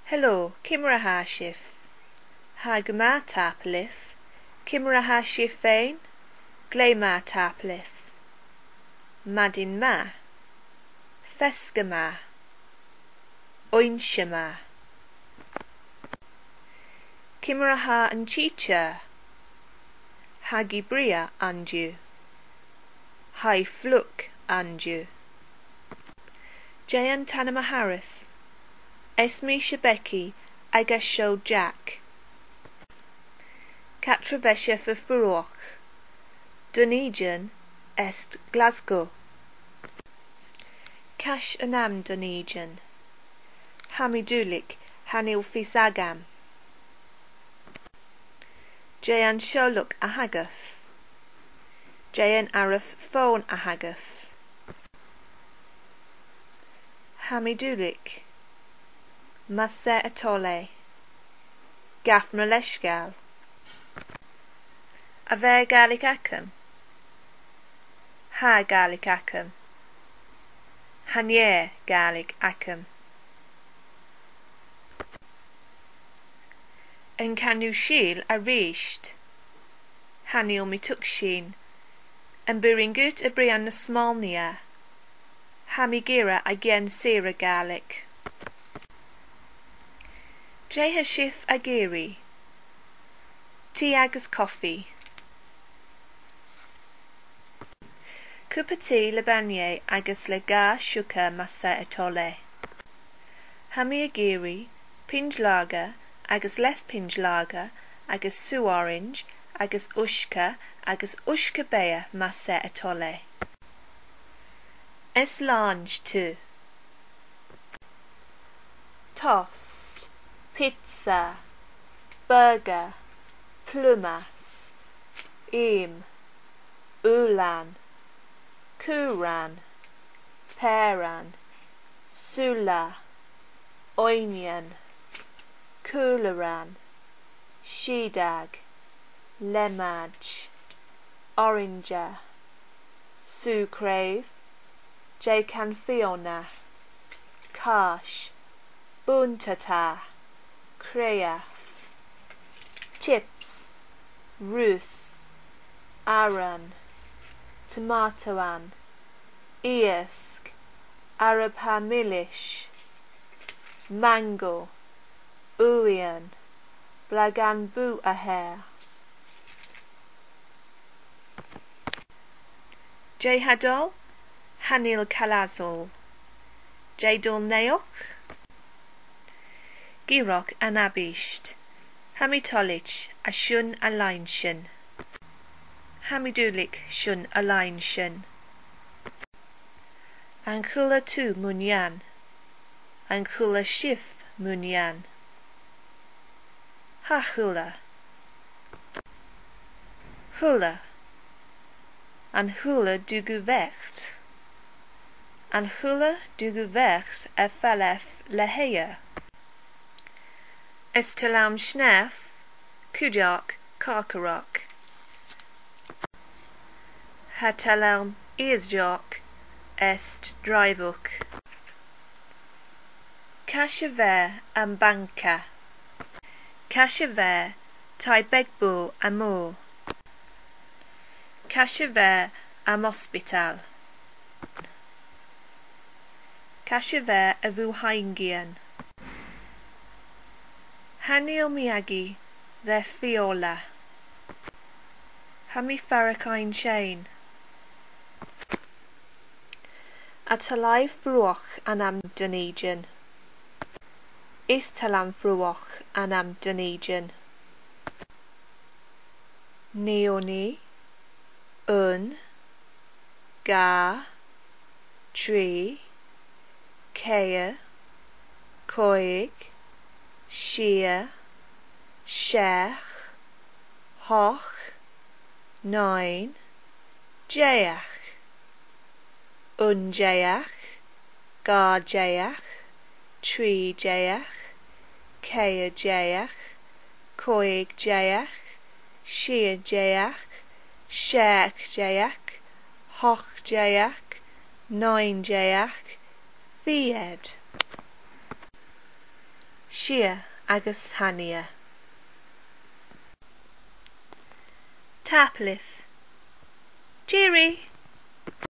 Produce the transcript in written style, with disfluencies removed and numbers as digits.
Hello, Kimra ha shif. Ha gma taplif. Kimra ha shifein. Glei ma taplif. Madin ma. Fesga ma. Oinsha ma. Kimra ha an chicha. Ha gibria anju. Hai fluk anju. Jayan Tanamaharif. Esmi Shebeki Agasho Jack. Katravesha for Furoch. Dunedin est Glasgow. Cash Anam Dunedin. Hamidulik Hanil Fisagam. Jayan Sholuk Ahagaf. Jayan Arif Phone Ahagaf. Hamidulik Masse Atole Gafna Leshgal Aver Gaelic Acum Ha Gaelic Acum Hanier Gaelic Acum En Canu Shil a Risht Hanil Mitukshin En Buringut a Brian na Smolnia Hamigira again Sira Gaelic Jeha Shif Agiri Tea agus coffee Cupati Lebanye agus le ga shuka massa etole Hami Agiri Pinj lager agus left pinj lager agus su orange agus ushka bea massa etole Es lange tu Toast Pizza, burger, plumas, ulan, kuran, peran, sula, onion, cooleran, shedag, lemage, oranger, sucrave, jacan fiona, kash, buntata, Creaf, chips, roos, aran, tomatoan, eask, arapamilish, mango, uian, blagan bu aher. J hadol, hanil kalazol, J dol neoch, Girok anabisht, Hamitolich a shun a leinshin, Hamidulik shun a leinshin, Ankula tu munyan, Ankula shif munyan, Hachula, Hula, Anhula du gevecht, Anhula du gevecht a falef leheya. Estelam Schnef, Kujak, Karkarok. Hatalam Easjok, Est Drivuk. Kashaver Ambanka. Kashaver Taibegbo Amor. Kashaver Am Hospital. Kashaver Avuhaingian. Hanil Miyagi, their fiola. Hami Farakain Chain. Atalai Fruoch Anam Dunedin. Istalam Fruoch Anam Dunedin. Neoni, Ga, Tree, Kea, Koig, Shia, Shech, Hoch, Nine, Jayach, Jayach, Gar Jayach, Tree Jayach, Kea Jayach, Koig Jayach, Shia Jayach, Shech Jayach, Hoch Jayach, Nine Jayach, Fied. Sia agus hania. Taplif. Cheery.